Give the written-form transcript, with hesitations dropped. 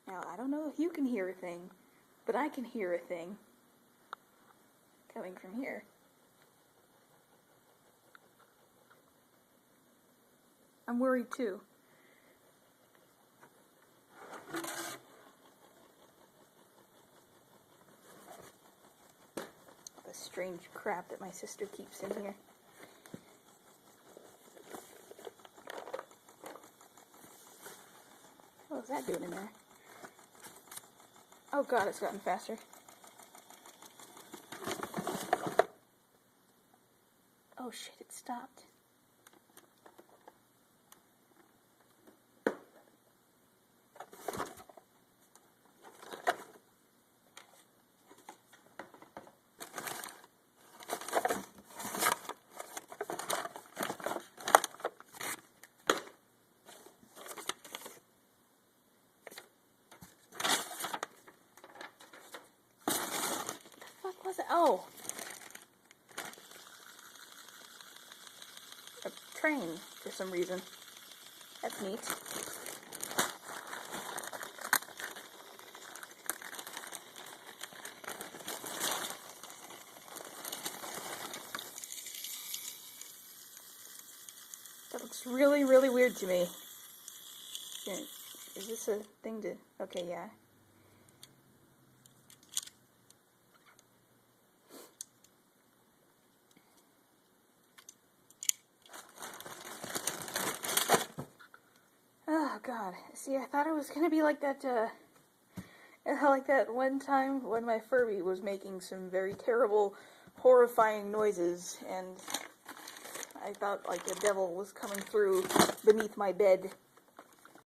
Now, I don't know if you can hear a thing, but I can hear a thing coming from here. I'm worried too. The strange crap that my sister keeps in here. What was that doing in there? Oh god, it's gotten faster. Oh shit, it stopped. What was it? Oh! A train, for some reason. That's neat. That looks really, really weird to me. Is this a thing to... Okay, yeah. Oh god. See, I thought it was gonna be like that, like that one time when my Furby was making some very terrible, horrifying noises, and I thought like a devil was coming through beneath my bed.